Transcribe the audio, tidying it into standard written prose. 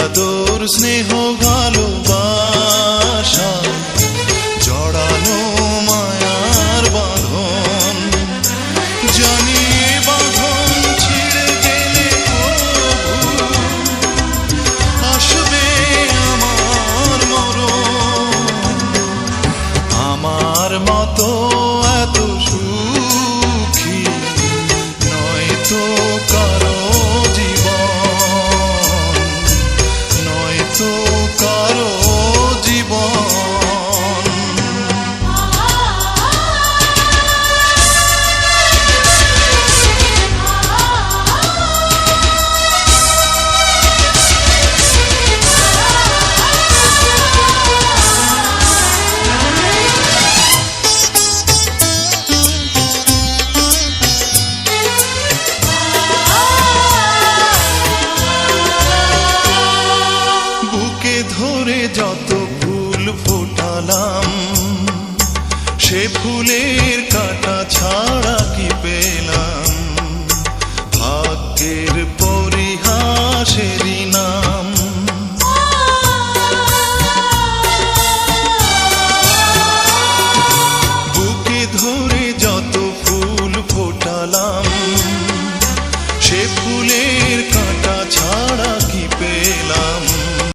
আদর স্নেহ ভালোবাসা জড়ানো মায়ার বাঁধন জানি বাঁধন ছিঁড়ে গেলে আসবে আমার মরণ আমার মতো এত সুখী নয়তো কারো কারো জীবন ধরে যত ফুল ফোটালাম সে ফুলের কাঁটা ছাড়া কি পেলাম ভাগ্যের পরিহাসেরই নাম বুকে ধরে যত ফুল ফোটালাম সে ফুলের কাঁটা ছাড়া কি পেলাম